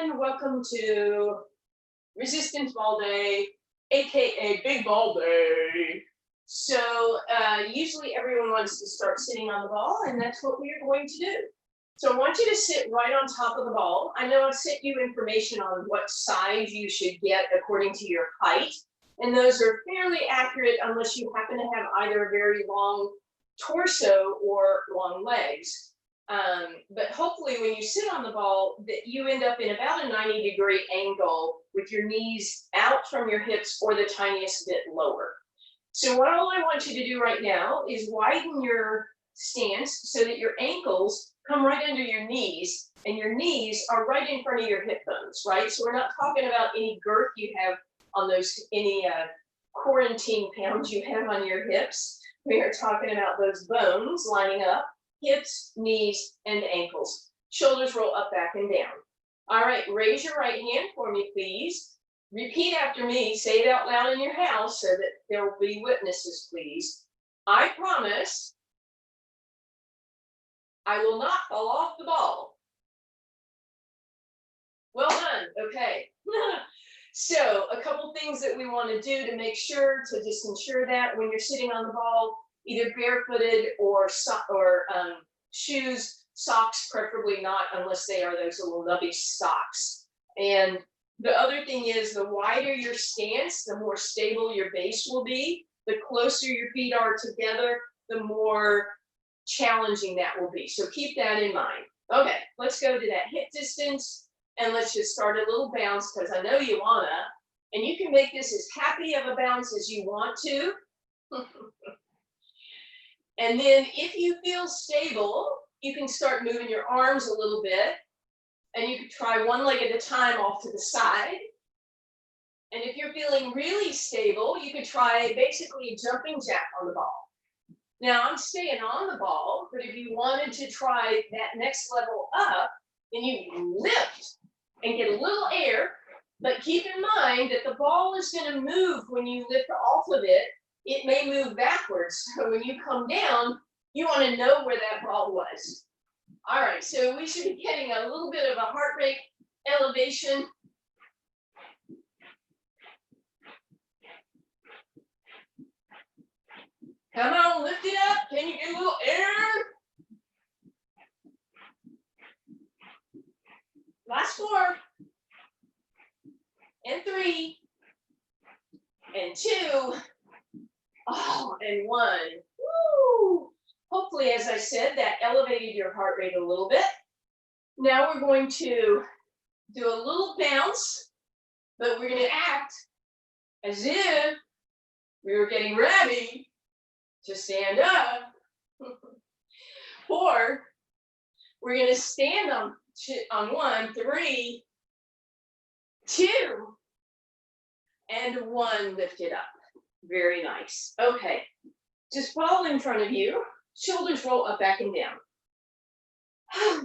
And welcome to Resistance Ball Day, aka Big Ball Day. So usually everyone wants to start sitting on the ball, and that's what we are going to do. So I want you to sit right on top of the ball. I know I've sent you information on what size you should get according to your height, and those are fairly accurate unless you happen to have either a very long torso or long legs. But hopefully when you sit on the ball that you end up in about a 90-degree angle with your knees out from your hips or the tiniest bit lower. So what all I want you to do right now is widen your stance so that your ankles come right under your knees and your knees are right in front of your hip bones, right? So we're not talking about any girth you have on those, any quarantine pounds you have on your hips. We are talking about those bones lining up. Hips, knees, and ankles. Shoulders roll up, back, and down. All right, raise your right hand for me, please. Repeat after me. Say it out loud in your house so that there will be witnesses, please. I promise I will not fall off the ball. Well done. Okay. So a couple things that we want to do to make sure, to just ensure that when you're sitting on the ball, either barefooted or shoes, socks, preferably not unless they are those little nubby socks. And the other thing is the wider your stance, the more stable your base will be. The closer your feet are together, the more challenging that will be. So keep that in mind. Okay, let's go to that hip distance and let's just start a little bounce because I know you wanna. And you can make this as happy of a bounce as you want to. And then if you feel stable, you can start moving your arms a little bit. And you can try one leg at a time off to the side. And if you're feeling really stable, you could try basically a jumping jack on the ball. Now I'm staying on the ball, but if you wanted to try that next level up, then you lift and get a little air. But keep in mind that the ball is going to move when you lift off of it. It may move backwards. So when you come down, you want to know where that ball was. All right, so we should be getting a little bit of a heart rate elevation. Come on, lift it up. Can you get a little air? Last 4. And 3. And 2. Oh, and 1. Woo! Hopefully, as I said, that elevated your heart rate a little bit. Now we're going to do a little bounce, but we're going to act as if we were getting ready to stand up. Or we're going to stand on 1, 3, 2, and 1, lift it up. Very nice. Okay, just fall in front of you. Shoulders roll up, back, and down.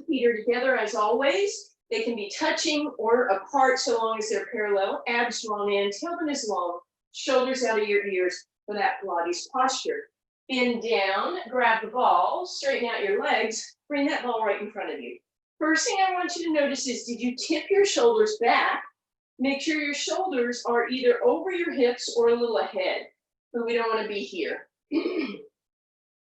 Feet are together as always. They can be touching or apart so long as they're parallel. Abs long in, tailbone is long. Shoulders out of your ears for that Pilates posture. Bend down, grab the ball, straighten out your legs, bring that ball right in front of you. First thing I want you to notice is, did you tip your shoulders back? Make sure your shoulders are either over your hips or a little ahead, but we don't want to be here.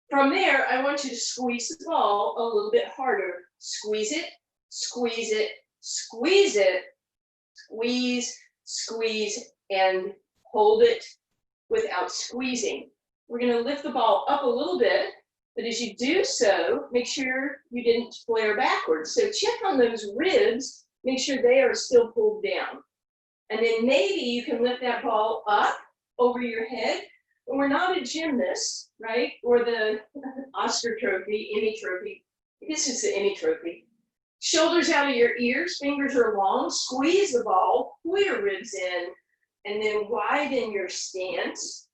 From there, I want you to squeeze the ball a little bit harder. Squeeze it, squeeze it, squeeze it, squeeze, squeeze, and hold it without squeezing. We're going to lift the ball up a little bit, but as you do so, make sure you didn't flare backwards. So check on those ribs, make sure they are still pulled down. And then maybe you can lift that ball up over your head. But we're not a gymnast, right? Or the Oscar trophy, Emmy trophy. This is the Emmy trophy. Shoulders out of your ears, fingers are long. Squeeze the ball, pull your ribs in, and then widen your stance.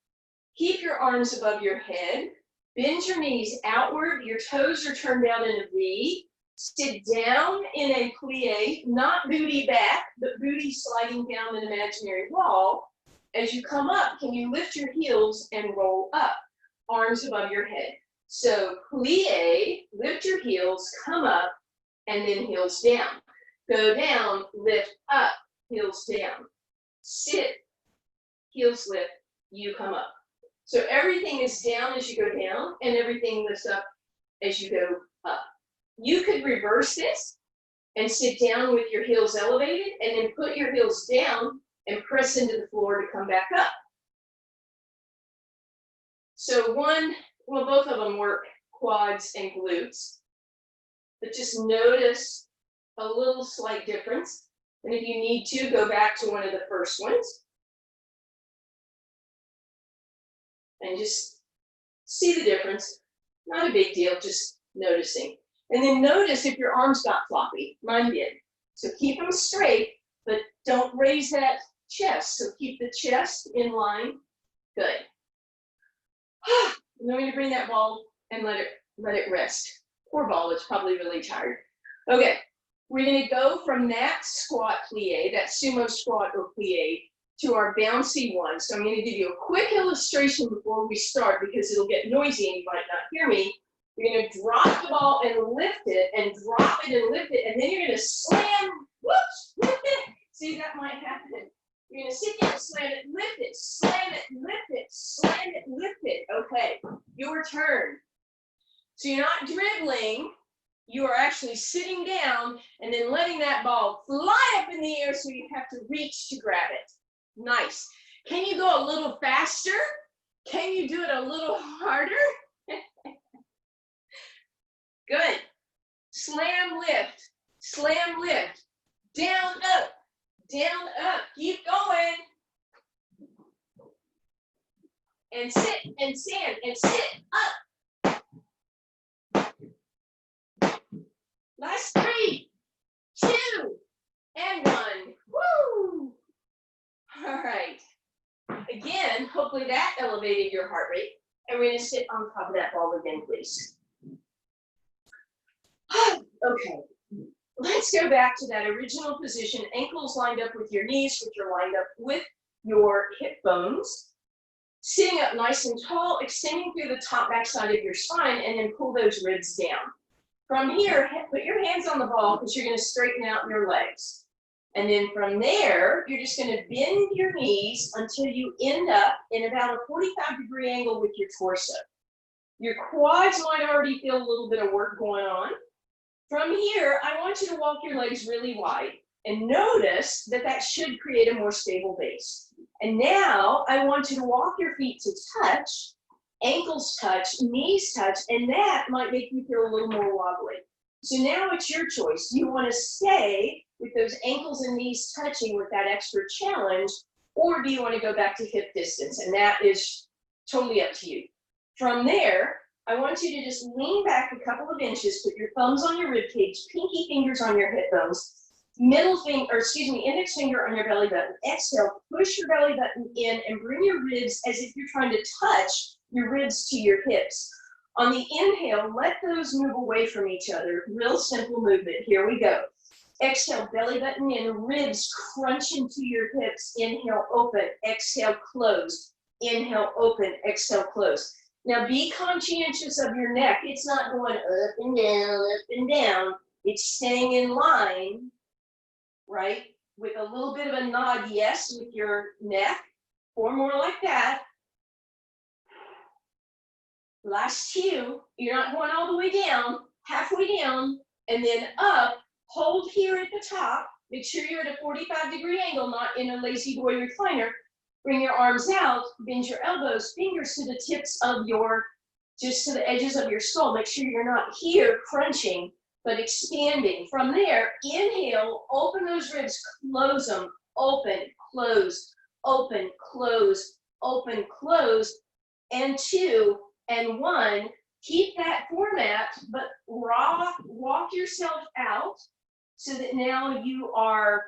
Keep your arms above your head. Bend your knees outward. Your toes are turned out in a V. Sit down in a plie, not booty back, but booty sliding down an imaginary wall. As you come up, can you lift your heels and roll up, arms above your head? So plie, lift your heels, come up, and then heels down. Go down, lift up, heels down. Sit, heels lift, you come up. So everything is down as you go down, and everything lifts up as you go up. You could reverse this and sit down with your heels elevated, and then put your heels down and press into the floor to come back up. So both of them work quads and glutes, but just notice a little slight difference. And if you need to, go back to one of the first ones. And just see the difference. Not a big deal, just noticing. And then notice if your arms got floppy. Mine did. So keep them straight, but don't raise that chest. So keep the chest in line. Good. I'm going to bring that ball and let it rest. Poor ball, it's probably really tired. Okay, we're going to go from that squat plie, that sumo squat or plie, to our bouncy one. So I'm going to give you a quick illustration before we start because it'll get noisy and you might not hear me. You're going to drop the ball and lift it and drop it and lift it, and then you're going to slam, whoops, lift it. See, that might happen. You're going to sit down, slam it, lift it, slam it, lift it, slam it, lift it. Okay, your turn. So you're not dribbling, you are actually sitting down and then letting that ball fly up in the air so you have to reach to grab it. Nice. Can you go a little faster? Can you do it a little harder? Good. Slam, lift, down, up, keep going. And sit and stand and sit up. Last 3, 2, and 1. Woo! All right. Again, hopefully that elevated your heart rate. And we're going to sit on top of that ball again, please. Okay. Let's go back to that original position. Ankles lined up with your knees, which are lined up with your hip bones. Sitting up nice and tall, extending through the top backside of your spine, and then pull those ribs down. From here, put your hands on the ball because you're going to straighten out your legs. And then from there, you're just going to bend your knees until you end up in about a 45-degree angle with your torso. Your quads might already feel a little bit of work going on. From here, I want you to walk your legs really wide and notice that that should create a more stable base. And now I want you to walk your feet to touch, ankles touch, knees touch, and that might make you feel a little more wobbly. So now it's your choice. You want to stay with those ankles and knees touching with that extra challenge, or do you want to go back to hip distance? And that is totally up to you. From there, I want you to just lean back a couple of inches, put your thumbs on your rib cage, pinky fingers on your hip bones, index finger on your belly button. Exhale, push your belly button in and bring your ribs as if you're trying to touch your ribs to your hips. On the inhale, let those move away from each other. Real simple movement. Here we go. Exhale, belly button in, ribs crunch into your hips. Inhale, open. Exhale, close. Inhale, open. Exhale, close. Now be conscientious of your neck. It's not going up and down, up and down. It's staying in line, right? With a little bit of a nod, yes, with your neck. 4 more like that. Last 2, you're not going all the way down, halfway down, and then up. Hold here at the top. Make sure you're at a 45-degree angle, not in a lazy boy recliner. Bring your arms out, bend your elbows, fingers to the tips of just to the edges of your skull. Make sure you're not here crunching, but expanding. From there, inhale, open those ribs, close them, open, close, open, close, open, close, and 2 and 1. Keep that format, but walk yourself out so that now you are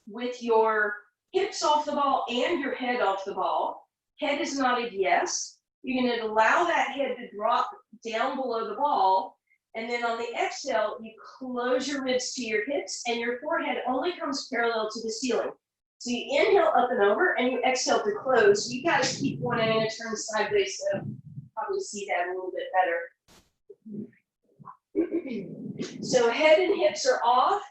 with your hips off the ball and your head off the ball. Head is nodded yes. You're going to allow that head to drop down below the ball. And then on the exhale, you close your ribs to your hips and your forehead only comes parallel to the ceiling. So you inhale up and over and you exhale to close. You got to keep one and turn sideways so probably see that a little bit better. So head and hips are off.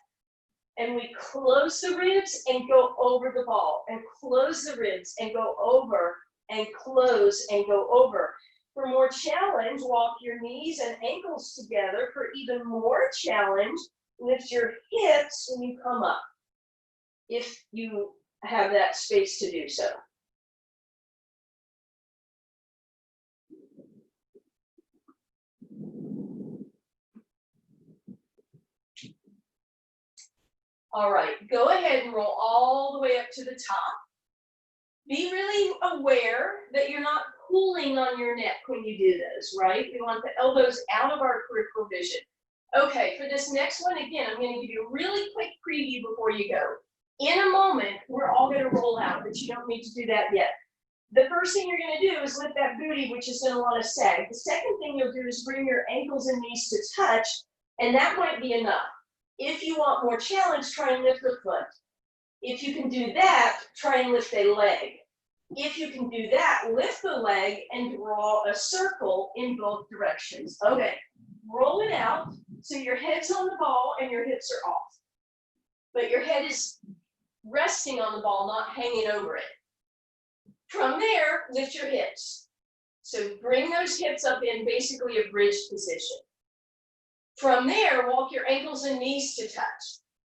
And we close the ribs and go over the ball, and close the ribs and go over, and close and go over. For more challenge, walk your knees and ankles together. For even more challenge, lift your hips when you come up, if you have that space to do so. All right, go ahead and roll all the way up to the top. Be really aware that you're not pulling on your neck when you do those, right? We want the elbows out of our peripheral vision. Okay, for this next one, again, I'm going to give you a really quick preview before you go. In a moment, we're all going to roll out, but you don't need to do that yet. The first thing you're going to do is lift that booty, which is going to want to sag. The second thing you'll do is bring your ankles and knees to touch, and that might be enough. If you want more challenge, try and lift the foot. If you can do that, try and lift a leg. If you can do that, lift the leg and draw a circle in both directions. Okay, roll it out so your head's on the ball and your hips are off. But your head is resting on the ball, not hanging over it. From there, lift your hips. So bring those hips up in basically a bridge position. From there, walk your ankles and knees to touch.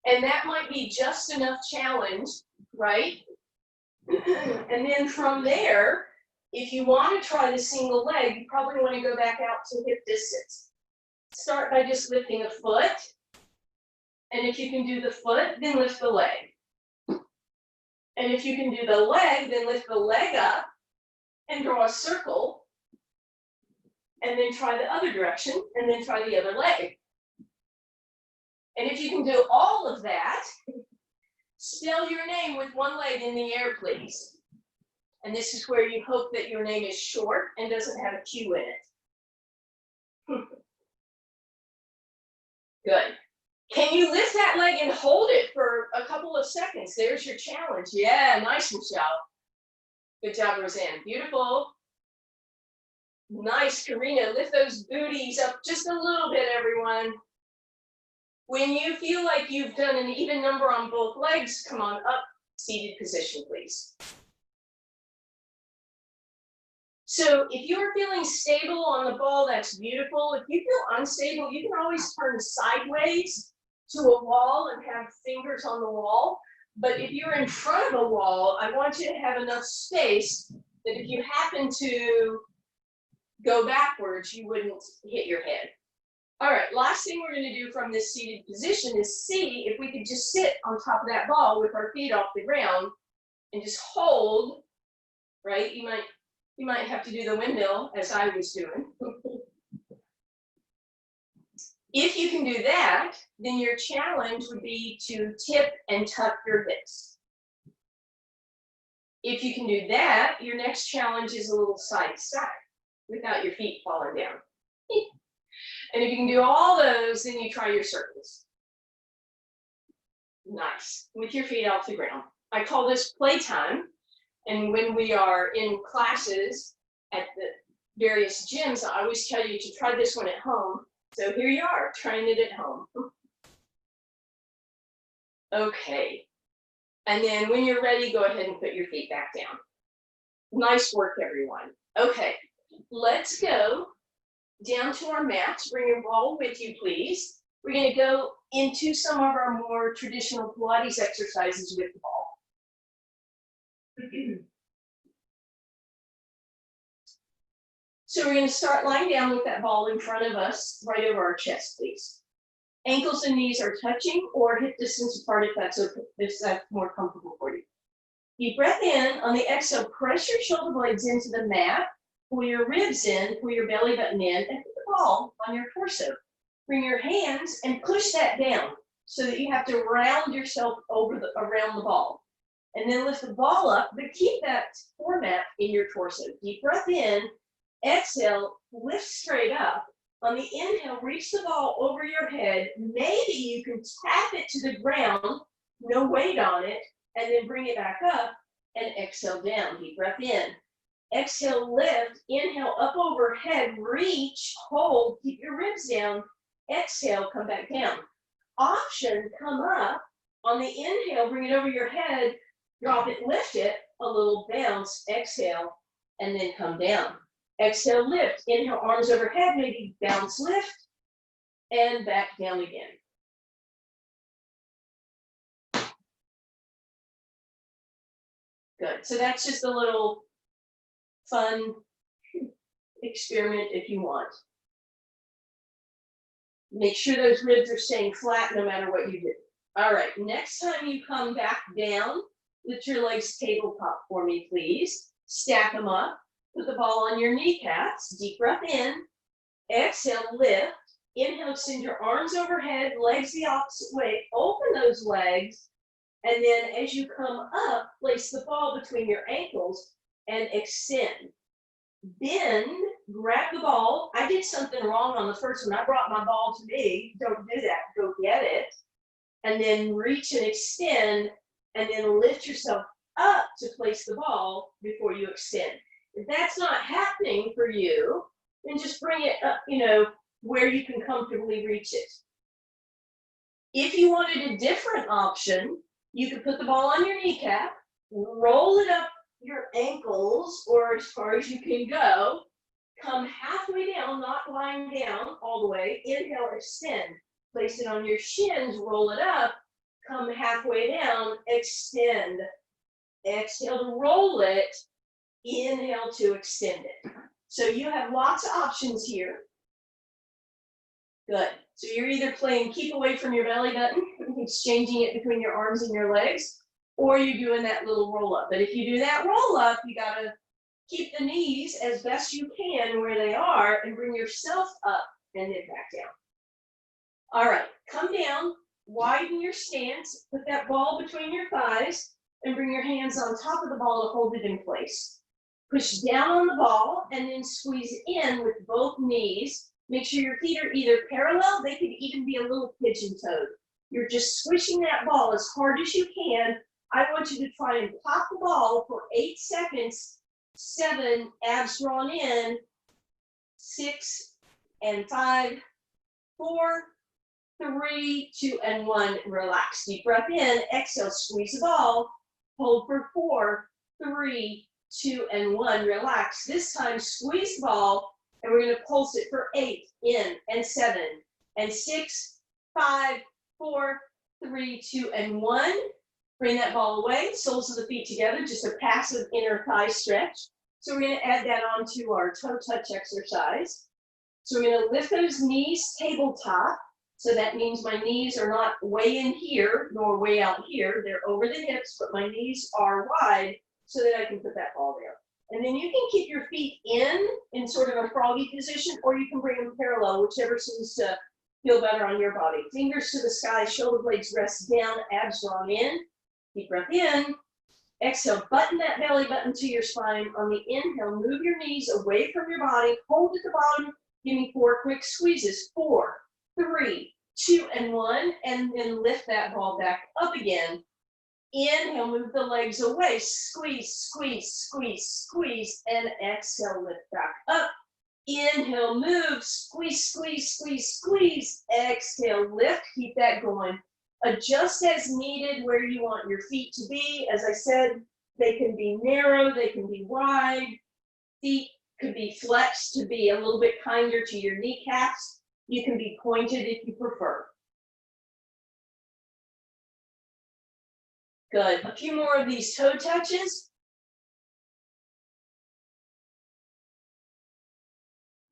And that might be just enough challenge, right? And then from there, if you want to try the single leg, you probably want to go back out to hip distance. Start by just lifting a foot. And if you can do the foot, then lift the leg. And if you can do the leg, then lift the leg up and draw a circle. And then try the other direction, and then try the other leg. And if you can do all of that, spell your name with one leg in the air, please. And this is where you hope that your name is short and doesn't have a Q in it. Good. Can you lift that leg and hold it for a couple of seconds? There's your challenge. Yeah, nice, Michelle. Good job, Roseanne. Beautiful. Nice, Karina. Lift those booties up just a little bit, everyone. When you feel like you've done an even number on both legs, come on up, seated position, please. So if you're feeling stable on the ball, that's beautiful. If you feel unstable, you can always turn sideways to a wall and have fingers on the wall. But if you're in front of a wall, I want you to have enough space that if you happen to go backwards, you wouldn't hit your head. All right, last thing we're going to do from this seated position is see if we could just sit on top of that ball with our feet off the ground and just hold, right? You might have to do the windmill as I was doing. If you can do that, then your challenge would be to tip and tuck your hips. If you can do that, your next challenge is a little side to side without your feet falling down. And if you can do all those, then you try your circles. Nice, with your feet off the ground. I call this playtime. And when we are in classes at the various gyms, I always tell you to try this one at home. So here you are, trying it at home. Okay. And then when you're ready, go ahead and put your feet back down. Nice work, everyone. Okay, let's go down to our mats. Bring your ball with you, please. We're going to go into some of our more traditional Pilates exercises with the ball. So we're going to start lying down with that ball in front of us, right over our chest, please. Ankles and knees are touching or hip distance apart if that's more comfortable for you. Deep breath in. On the exhale, press your shoulder blades into the mat. Pull your ribs in, pull your belly button in, and put the ball on your torso. Bring your hands and push that down so that you have to round yourself around the ball. And then lift the ball up, but keep that format in your torso. Deep breath in, exhale, lift straight up. On the inhale, reach the ball over your head. Maybe you can tap it to the ground, no weight on it, and then bring it back up and exhale down. Deep breath in. Exhale, lift, inhale up overhead, reach, hold, keep your ribs down. Exhale, come back down. Option, come up On the inhale, bring it over your head, drop it, lift it, a little bounce, exhale, and then come down. Exhale, lift, inhale, arms overhead, maybe bounce, lift, and back down again. Good, so that's just a little fun experiment if you want. Make sure those ribs are staying flat no matter what you do. All right, next time you come back down, lift your legs tabletop for me, please. Stack them up, put the ball on your kneecaps, deep breath in, exhale, lift, inhale, extend your arms overhead, legs the opposite way, open those legs, and then as you come up, place the ball between your ankles and extend. Bend, grab the ball. I did something wrong on the first one. I brought my ball to me. Don't do that. Go get it. And then reach and extend, and then lift yourself up to place the ball before you extend. If that's not happening for you, then just bring it up, where you can comfortably reach it. If you wanted a different option, you could put the ball on your kneecap, roll it up your ankles or as far as you can go, come halfway down, not lying down all the way, inhale, extend, place it on your shins, roll it up, come halfway down, extend, exhale to roll it, inhale to extend it. So you have lots of options here. Good. So you're either playing keep away from your belly button, exchanging it between your arms and your legs, or you're doing that little roll up. But if you do that roll up, you gotta keep the knees as best you can where they are and bring yourself up and then back down. All right, come down, widen your stance, put that ball between your thighs and bring your hands on top of the ball to hold it in place. Push down on the ball and then squeeze in with both knees. Make sure your feet are either parallel, they could even be a little pigeon-toed. You're just squishing that ball as hard as you can. I want you to try and pop the ball for 8 seconds, 7, abs drawn in, 6 and 5, 4, 3, 2 and 1, relax. Deep breath in, exhale, squeeze the ball, hold for 4, 3, 2 and 1, relax. This time, squeeze the ball, and we're gonna pulse it for 8, in, and 7, and 6, 5, 4, 3, 2 and 1. Bring that ball away, soles of the feet together, just a passive inner thigh stretch. So we're gonna add that onto our toe touch exercise. So we're gonna lift those knees tabletop. So that means my knees are not way in here, nor way out here. They're over the hips, but my knees are wide so that I can put that ball there. And then you can keep your feet in sort of a froggy position, or you can bring them parallel, whichever seems to feel better on your body. Fingers to the sky, shoulder blades rest down, abs drawn in. Deep breath in. Exhale, button that belly button to your spine. On the inhale, move your knees away from your body. Hold at the bottom. Give me 4 quick squeezes. 4, 3, 2 and 1. And then lift that ball back up again. Inhale, move the legs away. Squeeze, squeeze, squeeze, squeeze. And exhale, lift back up. Inhale, move, squeeze, squeeze, squeeze, squeeze. Exhale, lift, keep that going. Adjust as needed where you want your feet to be. As I said, they can be narrow, they can be wide. Feet could be flexed to be a little bit kinder to your kneecaps. You can be pointed if you prefer. Good. A few more of these toe touches.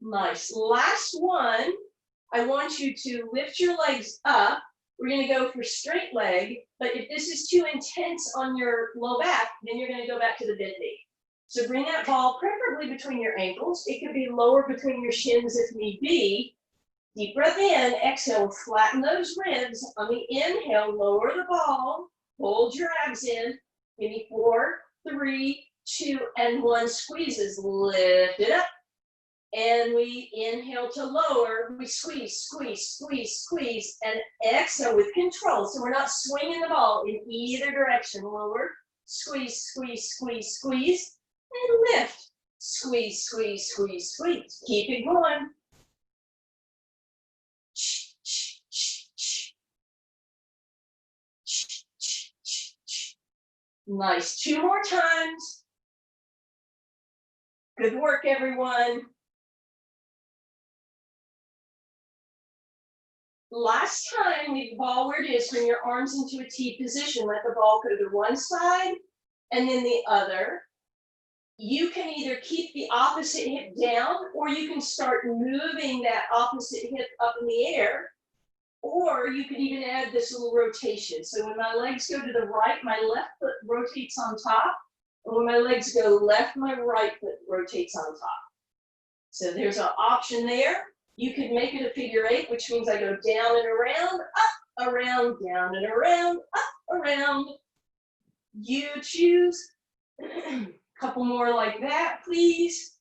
Nice. Last one, I want you to lift your legs up. We're going to go for straight leg, but if this is too intense on your low back, then you're going to go back to the bent knee. So bring that ball preferably between your ankles. It could be lower between your shins if need be. Deep breath in, exhale, flatten those ribs. On the inhale, lower the ball, hold your abs in. Give me 4, 3, 2 and 1 squeezes. Lift it up. And we inhale to lower, we squeeze, squeeze, squeeze, squeeze, and exhale with control. So we're not swinging the ball in either direction. Lower, squeeze, squeeze, squeeze, squeeze, and lift. Squeeze, squeeze, squeeze, squeeze. Keep it going. Nice. 2 more times. Good work, everyone. Last time, leave the ball where it is. Bring your arms into a T position. Let the ball go to one side and then the other. You can either keep the opposite hip down, or you can start moving that opposite hip up in the air, or you could even add this little rotation. So when my legs go to the right, my left foot rotates on top, and when my legs go left, my right foot rotates on top. So there's an option there. You could make it a figure 8, which means I go down and around, up, around, down and around, up, around. You choose. Couple more like that, please.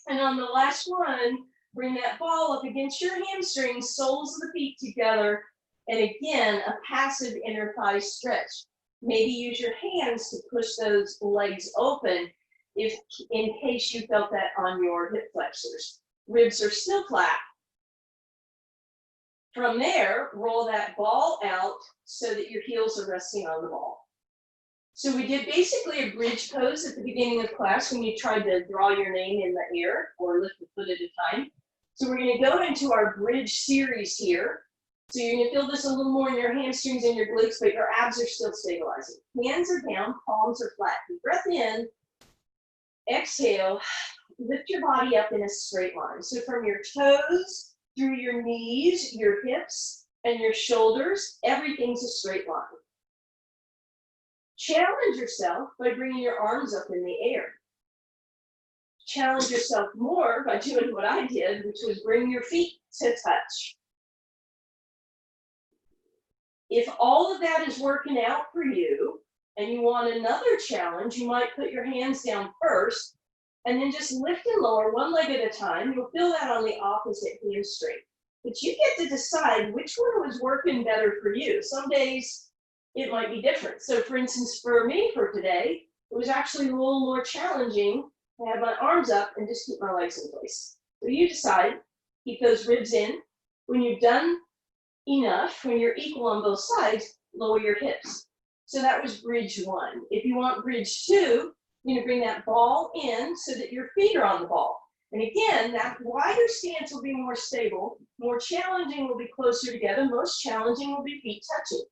And on the last one, bring that ball up against your hamstrings, soles of the feet together, and again, a passive inner thigh stretch. Maybe use your hands to push those legs open if in case you felt that on your hip flexors. Ribs are still flat. From there, roll that ball out so that your heels are resting on the ball. So we did basically a bridge pose at the beginning of class when you tried to draw your name in the air or lift a foot at a time. So we're going to go into our bridge series here. So you're going to feel this a little more in your hamstrings and your glutes, but your abs are still stabilizing. Hands are down, palms are flat. Deep breath in, exhale, lift your body up in a straight line. So from your toes through your knees, your hips, and your shoulders, everything's a straight line. Challenge yourself by bringing your arms up in the air. Challenge yourself more by doing what I did, which was bring your feet to touch. If all of that is working out for you and you want another challenge, you might put your hands down first and then just lift and lower one leg at a time. You'll feel that on the opposite hamstring. But you get to decide which one was working better for you. Some days it might be different. So for instance, for me for today, it was actually a little more challenging to have my arms up and just keep my legs in place. So you decide, keep those ribs in. When you've done enough, when you're equal on both sides, lower your hips. So that was bridge 1. If you want bridge 2, you're going to bring that ball in so that your feet are on the ball. And again, that wider stance will be more stable. More challenging will be closer together. Most challenging will be feet touching.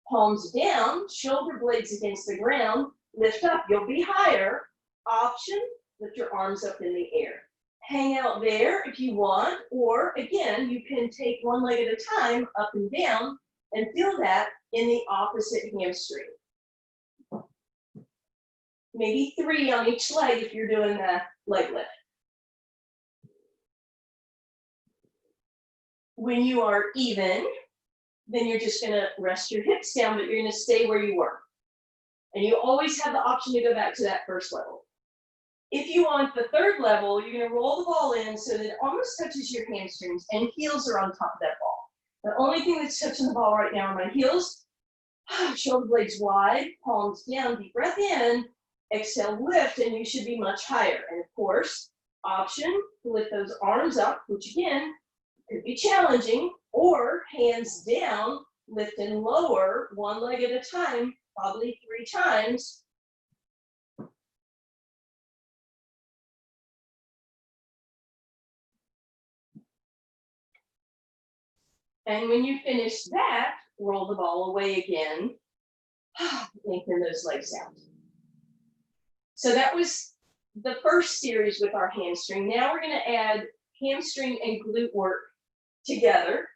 Palms down, shoulder blades against the ground. Lift up, you'll be higher. Option, lift your arms up in the air. Hang out there if you want, or again, you can take one leg at a time, up and down, and feel that in the opposite hamstring. Maybe 3 on each leg if you're doing the leg lift. When you are even, then you're just gonna rest your hips down, but you're gonna stay where you were. And you always have the option to go back to that first level. If you want the third level, you're gonna roll the ball in so that it almost touches your hamstrings and heels are on top of that ball. The only thing that's touching the ball right now are my heels. Shoulder blades wide, palms down, deep breath in, exhale, lift, and you should be much higher. And of course, option to lift those arms up, which again, could be challenging, or hands down, lift and lower, one leg at a time, probably 3 times. And when you finish that, roll the ball away again, lengthen those legs out. So that was the first series with our hamstring. Now we're gonna add hamstring and glute work together.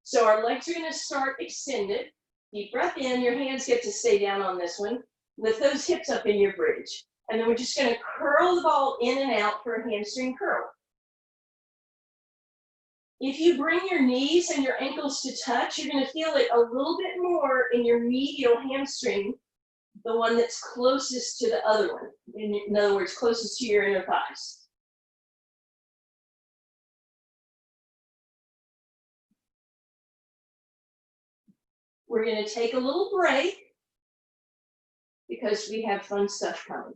So our legs are gonna start extended. Deep breath in, your hands get to stay down on this one. Lift those hips up in your bridge. And then we're just gonna curl the ball in and out for a hamstring curl. If you bring your knees and your ankles to touch, you're gonna feel it a little bit more in your medial hamstring, the one that's closest to the other one. In other words, closest to your inner thighs. We're gonna take a little break because we have fun stuff coming.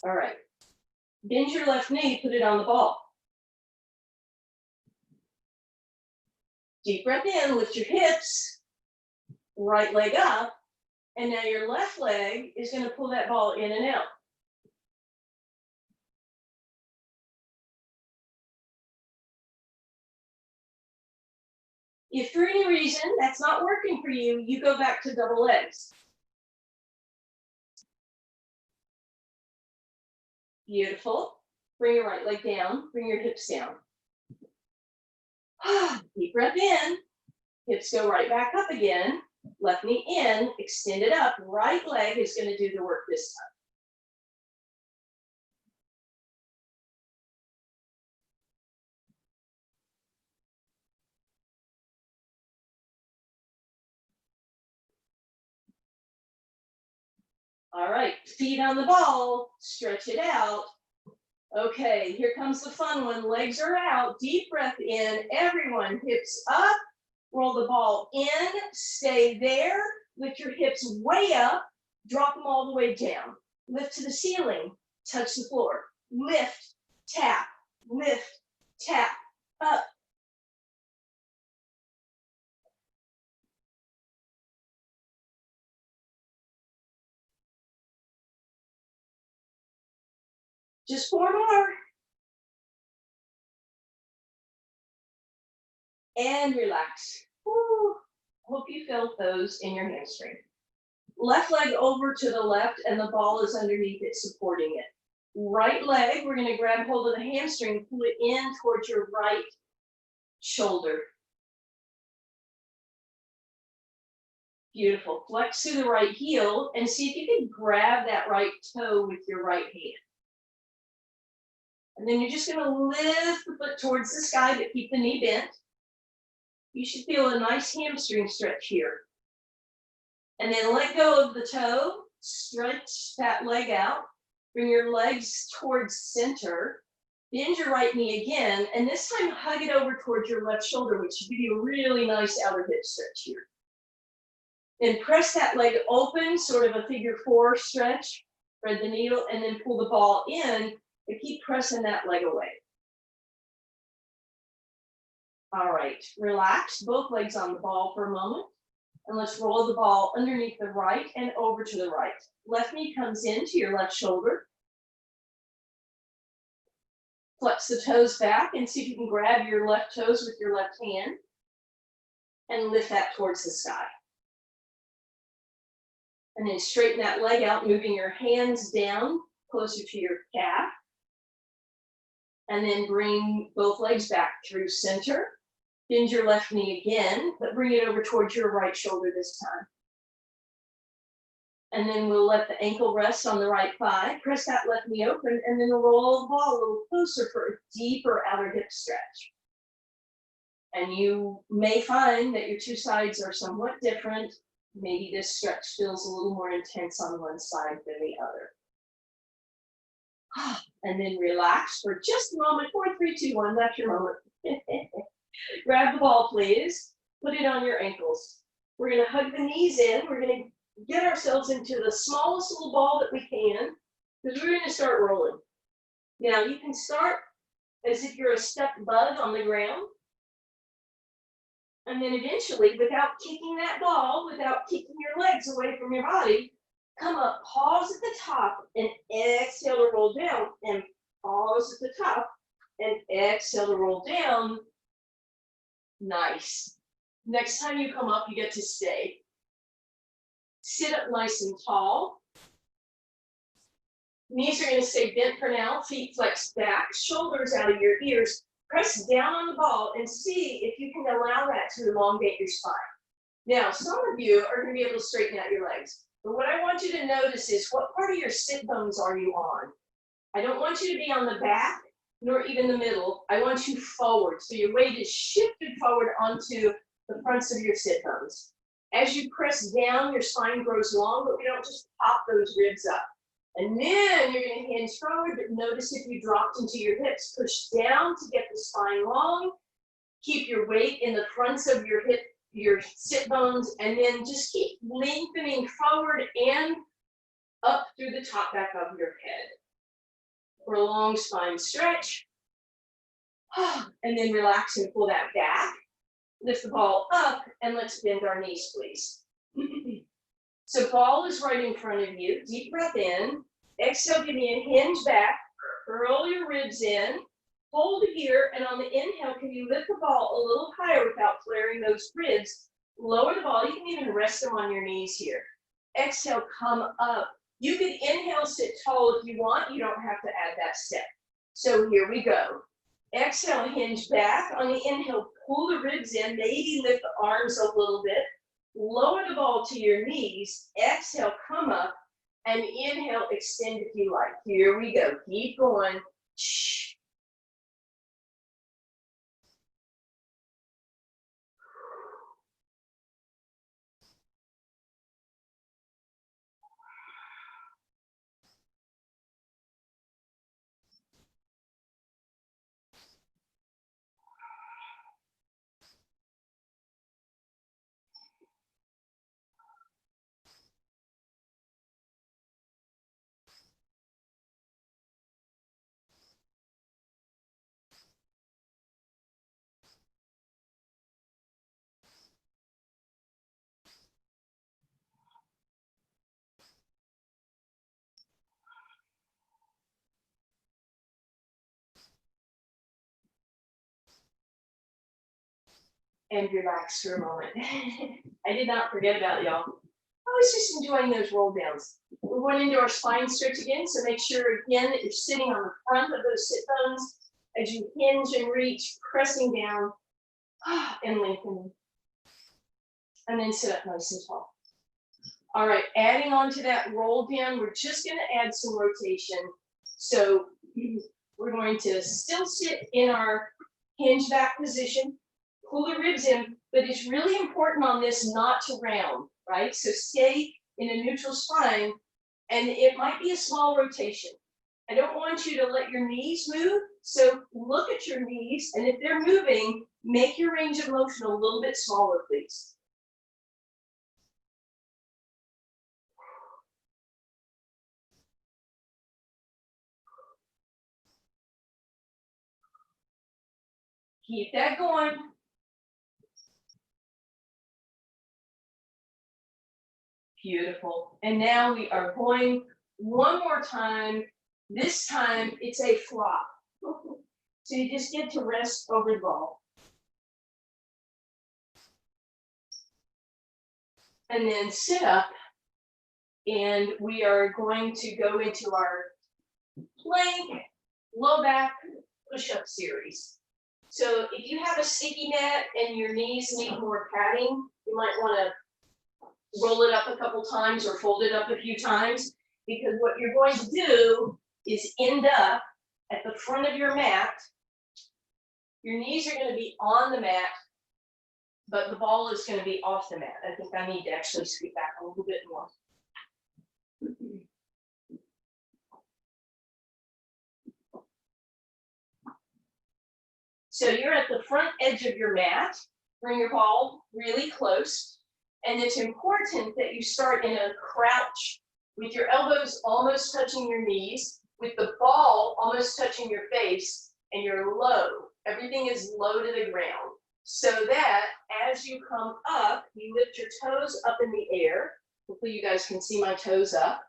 All right, bend your left knee, put it on the ball. Deep breath in, lift your hips. right leg up, and now your left leg is going to pull that ball in and out. If for any reason that's not working for you, you go back to double legs. Beautiful. Bring your right leg down, bring your hips down. Deep breath in, hips go right back up again. Left knee in, extend it up. Right leg is going to do the work this time. All right, feet on the ball, stretch it out. Okay, here comes the fun one. Legs are out, deep breath in. Everyone, hips up, roll the ball in, stay there. Lift your hips way up, drop them all the way down. Lift to the ceiling, touch the floor. Lift, tap, up. Just 4 more. And relax. Woo. Hope you felt those in your hamstring. Left leg over to the left and the ball is underneath it, supporting it. Right leg, we're going to grab hold of the hamstring, pull it in towards your right shoulder. Beautiful. Flex to the right heel and see if you can grab that right toe with your right hand. And then you're just going to lift the foot towards the sky, but keep the knee bent. You should feel a nice hamstring stretch here. And then let go of the toe, stretch that leg out, bring your legs towards center, bend your right knee again, and this time hug it over towards your left shoulder, which should give you a really nice outer hip stretch here. Then press that leg open, sort of a figure 4 stretch, thread the needle, and then pull the ball in, and keep pressing that leg away. All right, relax, both legs on the ball for a moment. And let's roll the ball underneath the right and over to the right. Left knee comes into your left shoulder. Flex the toes back and see if you can grab your left toes with your left hand and lift that towards the sky. And then straighten that leg out, moving your hands down closer to your calf. And then bring both legs back through center. Bend your left knee again, but bring it over towards your right shoulder this time. And then we'll let the ankle rest on the right thigh, press that left knee open, and then we'll roll the ball a little closer for a deeper outer hip stretch. And you may find that your 2 sides are somewhat different. Maybe this stretch feels a little more intense on one side than the other. And then relax for just a moment. 4, 3, 2, 1, that's your moment. Grab the ball, please. Put it on your ankles. We're going to hug the knees in. We're going to get ourselves into the smallest little ball that we can, because we're going to start rolling. Now, you can start as if you're a stuck bug on the ground. And then eventually, without kicking that ball, without kicking your legs away from your body, come up, pause at the top, and exhale to roll down, and pause at the top, and exhale to roll down. Nice. Next time you come up, you get to stay. Sit up nice and tall. Knees are going to stay bent for now. Feet flex back, shoulders out of your ears. Press down on the ball and see if you can allow that to elongate your spine. Now, some of you are going to be able to straighten out your legs. But what I want you to notice is what part of your sit bones are you on? I don't want you to be on the back, nor even the middle. I want you forward. So your weight is shifted forward onto the fronts of your sit bones. As you press down, your spine grows long, but we don't just pop those ribs up. And then you're going to hinge forward, but notice if you dropped into your hips, push down to get the spine long. Keep your weight in the fronts of your hip, your sit bones, and then just keep lengthening forward and up through the top back of your head. For a long spine stretch. And then relax and pull that back. Lift the ball up, and let's bend our knees, please. So ball is right in front of you. Deep breath in. Exhale, give me a hinge back. Curl your ribs in. Hold here, and on the inhale, can you lift the ball a little higher without flaring those ribs? Lower the ball. You can even rest them on your knees here. Exhale, come up. You can inhale, sit tall if you want. You don't have to add that step. So here we go. Exhale, hinge back. On the inhale, pull the ribs in. Maybe lift the arms a little bit. Lower the ball to your knees. Exhale, come up. And inhale, extend if you like. Here we go. Keep going. Shh. And relax for a moment. I did not forget about y'all. I was just enjoying those roll downs. We're going into our spine stretch again, so make sure again that you're sitting on the front of those sit bones as you hinge and reach, pressing down and lengthening. And then sit up nice and tall. All right, adding on to that roll down, we're just going to add some rotation. So we're going to still sit in our hinge back position. Pull the ribs in, but it's really important on this not to round, right? So stay in a neutral spine, and it might be a small rotation. I don't want you to let your knees move, so look at your knees, and if they're moving, make your range of motion a little bit smaller, please. Keep that going. Beautiful. And now we are going one more time. This time it's a flop. So you just get to rest over the ball. And then sit up. And we are going to go into our plank, low back, push-up series. So if you have a sticky mat and your knees need more padding, you might want to roll it up a couple times or fold it up a few times, because what you're going to do is end up at the front of your mat. Your knees are going to be on the mat, but the ball is going to be off the mat. I think I need to actually scoot back a little bit more. So you're at the front edge of your mat. Bring your ball really close. And it's important that you start in a crouch with your elbows almost touching your knees, with the ball almost touching your face, and you're low. Everything is low to the ground. So that as you come up, you lift your toes up in the air. Hopefully you guys can see my toes up.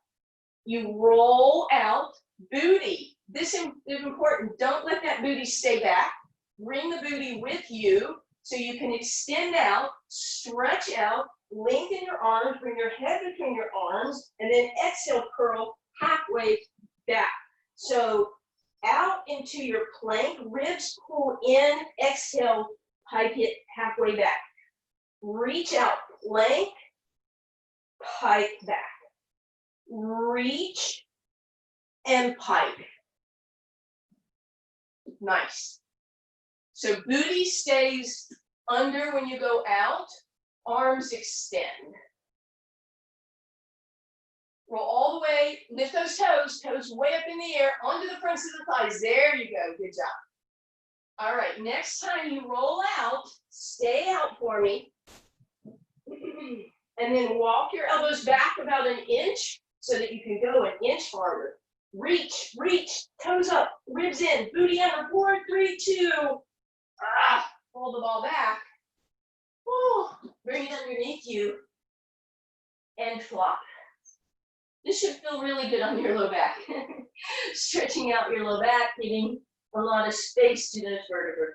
You roll out, booty. This is important. Don't let that booty stay back. Bring the booty with you so you can extend out, stretch out, lengthen your arms, bring your head between your arms, and then exhale, curl halfway back. So out into your plank, ribs pull in, exhale, pike it halfway back. Reach out, plank, pike back. Reach and pike. Nice. So booty stays under when you go out, arms extend. Roll all the way, lift those toes way up in the air, onto the fronts of the thighs. There you go, good job. All right, next time you roll out, stay out for me. And then walk your elbows back about an inch so that you can go an inch farther. Reach, toes up, ribs in, booty under, 4, 3, 2. Pull the ball back. Bring it underneath you. and flop. This should feel really good on your low back. Stretching out your low back, giving a lot of space to those vertebrae.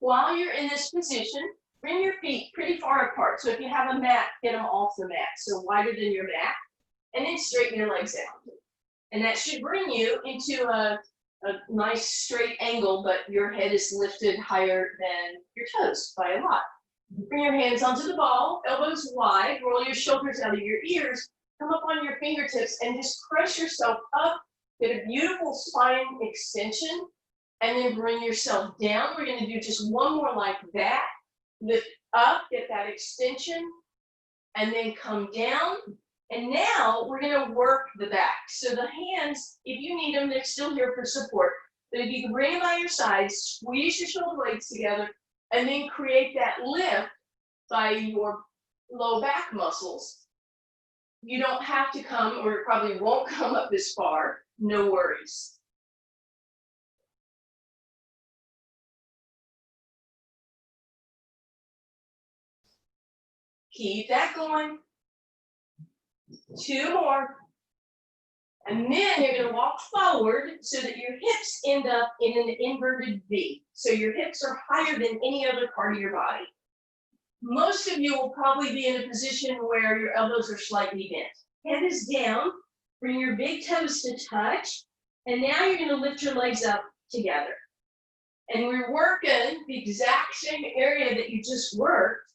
While you're in this position, bring your feet pretty far apart. So if you have a mat, get them off the mat, so wider than your mat, and then straighten your legs out. And that should bring you into a nice straight angle, but your head is lifted higher than your toes by a lot. Bring your hands onto the ball, elbows wide, roll your shoulders out of your ears, come up on your fingertips and just press yourself up, get a beautiful spine extension, and then bring yourself down. We're gonna do just one more like that. Lift up, get that extension, and then come down. And now we're gonna work the back. So the hands, if you need them, they're still here for support. But if you can bring them by your sides, squeeze your shoulder blades together, and then create that lift by your low back muscles. You don't have to come, or it probably won't come up this far, no worries. Keep that going. 2 more. And then you're gonna walk forward so that your hips end up in an inverted V. So your hips are higher than any other part of your body. Most of you will probably be in a position where your elbows are slightly bent. Head is down, bring your big toes to touch, and now you're gonna lift your legs up together. And we're working the exact same area that you just worked,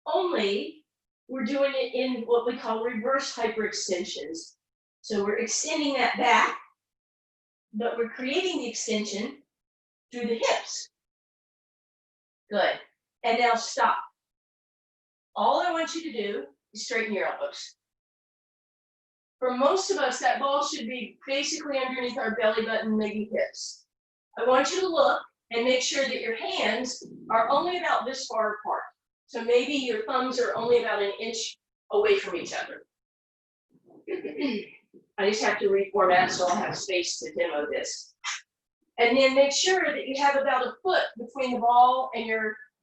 only we're doing it in what we call reverse hyperextensions. So we're extending that back, but we're creating the extension through the hips. Good. And now stop. All I want you to do is straighten your elbows. For most of us, that ball should be basically underneath our belly button, maybe hips. I want you to look and make sure that your hands are only about this far apart. So maybe your thumbs are only about an inch away from each other. I just have to reformat so I'll have space to demo this. And then make sure that you have about a foot between the ball and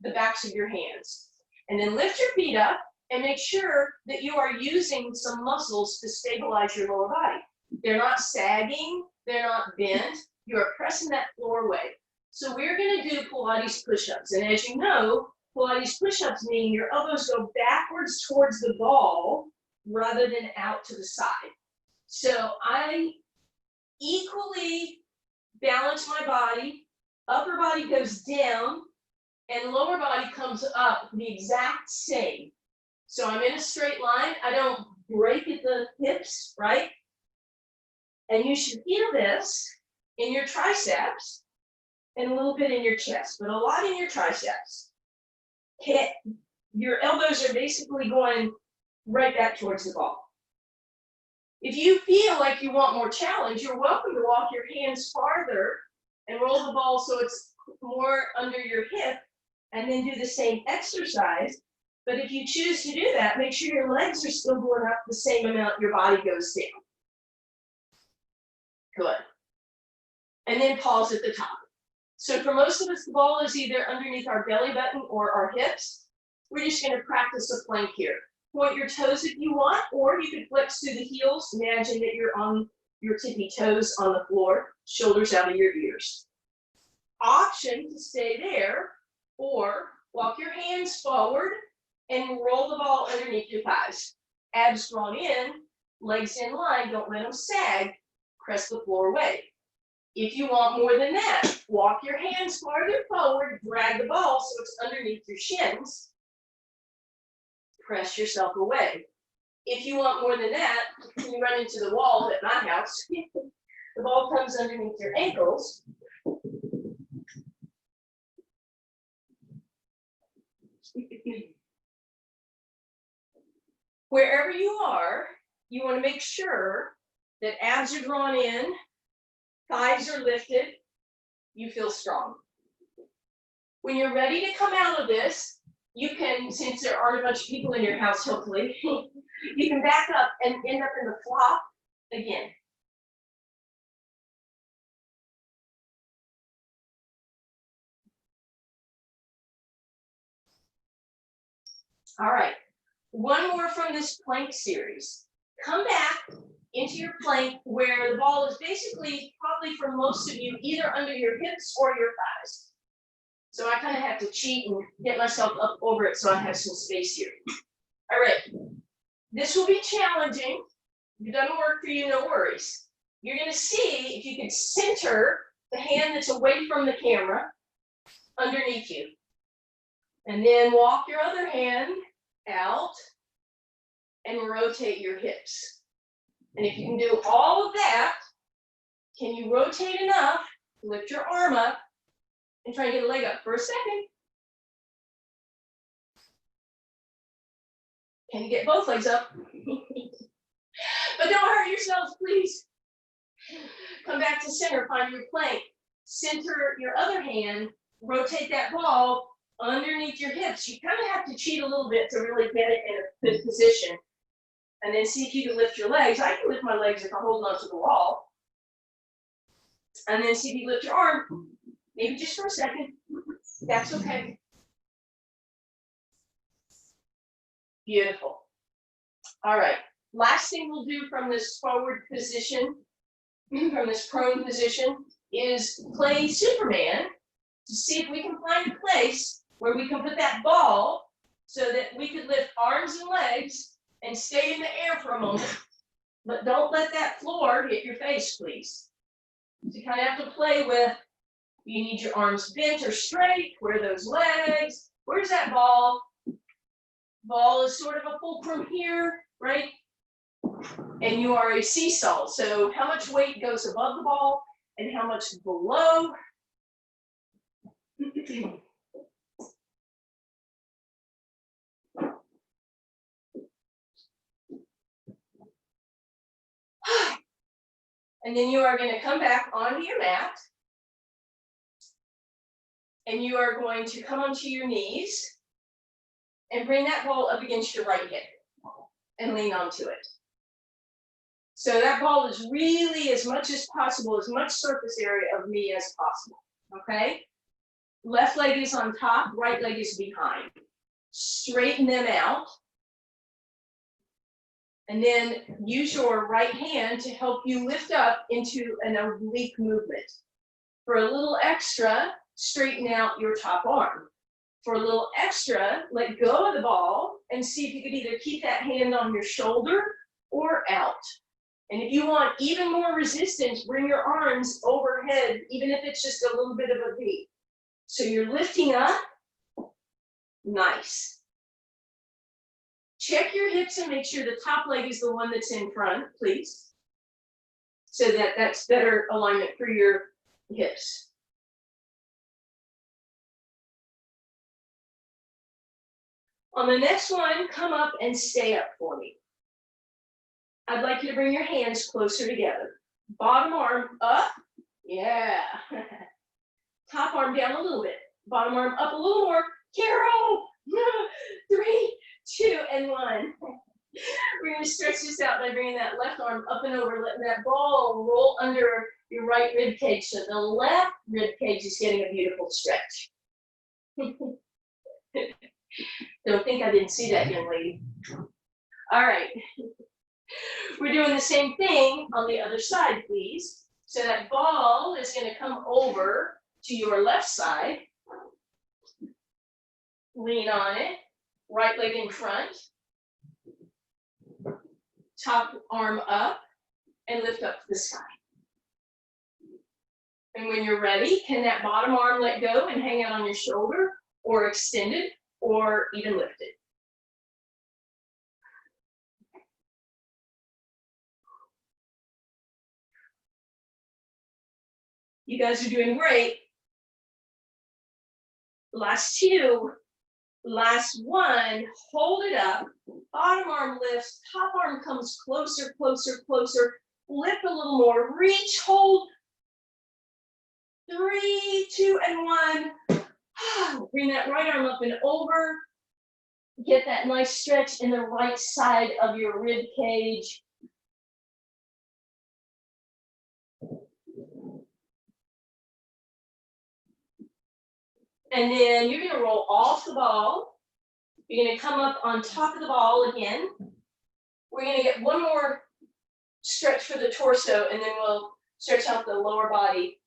the backs of your hands. And then lift your feet up and make sure that you are using some muscles to stabilize your lower body. They're not sagging, they're not bent, you are pressing that floor away. So we're gonna do Pilates push-ups. And as you know, Pilates push-ups mean your elbows go backwards towards the ball rather than out to the side. So I equally balance my body, upper body goes down, and lower body comes up the exact same. So I'm in a straight line, I don't break at the hips, right? And you should feel this in your triceps and a little bit in your chest, but a lot in your triceps. Your elbows are basically going right back towards the ball. If you feel like you want more challenge, you're welcome to walk your hands farther and roll the ball so it's more under your hip, and then do the same exercise. But if you choose to do that, make sure your legs are still going up the same amount your body goes down. Good. And then pause at the top. So for most of us, the ball is either underneath our belly button or our hips. We're just going to practice a plank here. Point your toes if you want, or you can flex through the heels. Imagine that you're on your tippy toes on the floor, shoulders out of your ears. Option to stay there, or walk your hands forward and roll the ball underneath your thighs. Abs drawn in, legs in line, don't let them sag, press the floor away. If you want more than that, walk your hands farther forward, drag the ball so it's underneath your shins, press yourself away. If you want more than that, you run into the wall at my house, the ball comes underneath your ankles. Wherever you are, you want to make sure that abs are drawn in, thighs are lifted, you feel strong. When you're ready to come out of this, you can, since there aren't a bunch of people in your house, hopefully, you can back up and end up in the flop again. All right, One more from this plank series. Come back into your plank where the ball is basically, probably for most of you, either under your hips or your thighs. So I kind of have to cheat and get myself up over it so I have some space here. All right, this will be challenging. If it doesn't work for you, no worries. You're gonna see if you can center the hand that's away from the camera underneath you. And then walk your other hand out and rotate your hips. And if you can do all of that, can you rotate enough, lift your arm up, and try and get a leg up for a second? Can you get both legs up? But don't hurt yourselves, please. Come back to center, find your plank. Center your other hand, rotate that ball underneath your hips. You kind of have to cheat a little bit to really get it in a good position. And then see if you can lift your legs. I can lift my legs if I'm holding onto the wall. And then see if you lift your arm, maybe just for a second. That's okay. Beautiful. All right. Last thing we'll do from this forward position, from this prone position, is play Superman to see if we can find a place where we can put that ball so that we could lift arms and legs and stay in the air for a moment, but don't let that floor hit your face, please. So you kind of have to play with, you need your arms bent or straight, where are those legs, where's that ball? Ball is sort of a fulcrum here, right? And you are a seesaw, so how much weight goes above the ball and how much below? And then you are going to come back onto your mat. And you are going to come onto your knees and bring that ball up against your right hip and lean onto it. So that ball is really, as much as possible, as much surface area of me as possible, okay? Left leg is on top, right leg is behind. Straighten them out. And then use your right hand to help you lift up into an oblique movement. For a little extra, straighten out your top arm. For a little extra, let go of the ball and see if you could either keep that hand on your shoulder or out. And if you want even more resistance, bring your arms overhead, even if it's just a little bit of a V. So you're lifting up. Nice. Check your hips and make sure the top leg is the one that's in front, please. So that's better alignment for your hips. On the next one, come up and stay up for me. I'd like you to bring your hands closer together. Bottom arm up, yeah. Top arm down a little bit. Bottom arm up a little more. Carol, 3, 2, and 1. We're going to stretch this out by bringing that left arm up and over, letting that ball roll under your right rib cage. So the left rib cage is getting a beautiful stretch. Don't think I didn't see that, young lady. All right. We're doing the same thing on the other side, please. So that ball is going to come over to your left side. Lean on it. Right leg in front. Top arm up and lift up to the sky. And when you're ready, can that bottom arm let go and hang out on your shoulder, or extended, or even lifted? You guys are doing great. Last 2. Last 1. Hold it up. Bottom arm lifts. Top arm comes closer, closer, closer. Lift a little more. Reach, hold. 3, 2, and 1. Bring that right arm up and over. Get that nice stretch in the right side of your rib cage. And then you're going to roll off the ball You're gonna come up on top of the ball again. We're gonna get one more stretch for the torso, and then we'll stretch out the lower body.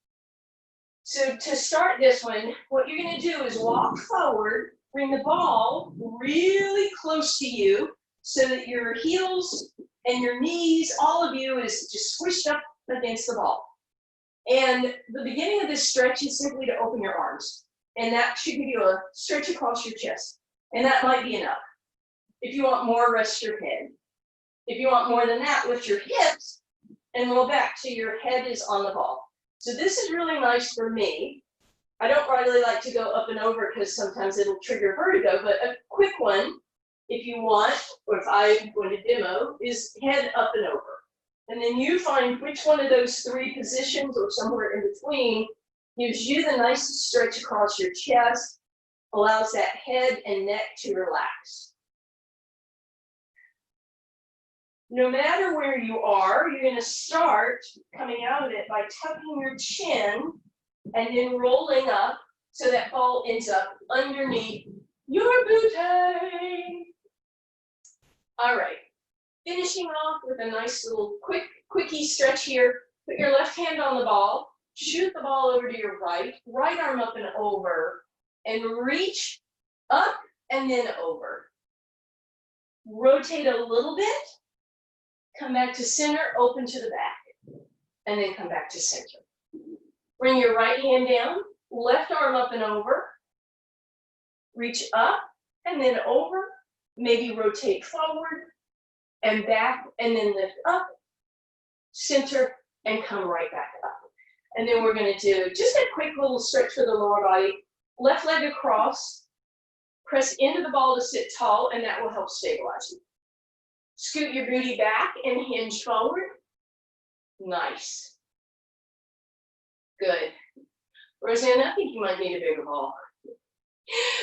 So to start this one, what you're gonna do is walk forward, bring the ball really close to you so that your heels and your knees, all of you, is just squished up against the ball. And the beginning of this stretch is simply to open your arms. And that should give you a stretch across your chest. And that might be enough. If you want more, rest your head. If you want more than that, lift your hips and roll back so your head is on the ball. So this is really nice for me. I don't really like to go up and over because sometimes it'll trigger vertigo, but a quick one, if you want, or if I'm going to demo, is head up and over. And then you find which one of those three positions or somewhere in between gives you the nicest stretch across your chest, allows that head and neck to relax. No matter where you are, you're going to start coming out of it by tucking your chin and then rolling up so that ball ends up underneath your booty. All right, finishing off with a nice little quickie stretch here. Put your left hand on the ball, shoot the ball over to your right arm up and over, and reach up and then over. Rotate a little bit. Come back to center, open to the back, and then come back to center. Bring your right hand down, left arm up and over, reach up and then over, maybe rotate forward and back, and then lift up, center, and come right back up. And then we're gonna do just a quick little stretch for the lower body, left leg across, press into the ball to sit tall, and that will help stabilize you. Scoot your booty back and hinge forward. Nice. Good. Rosanna, I think you might need a bigger ball.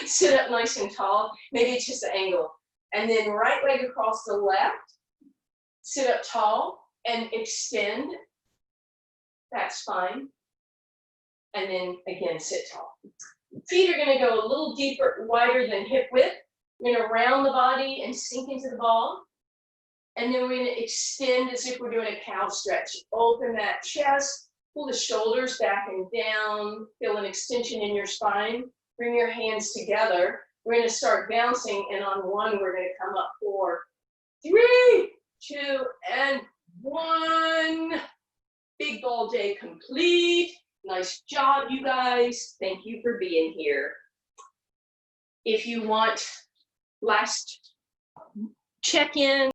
Sit up nice and tall. Maybe it's just the angle. And then right leg across the left. Sit up tall and extend. That's fine. And then again, sit tall. Feet are going to go a little deeper, wider than hip width. We're going to round the body and sink into the ball. And then we're going to extend as if we're doing a cow stretch. Open that chest, pull the shoulders back and down, feel an extension in your spine. Bring your hands together. We're going to start bouncing, and on one, we're going to come up 4, 3, 2, and 1. Big ball day complete. Nice job, you guys. Thank you for being here. If you want last check-in,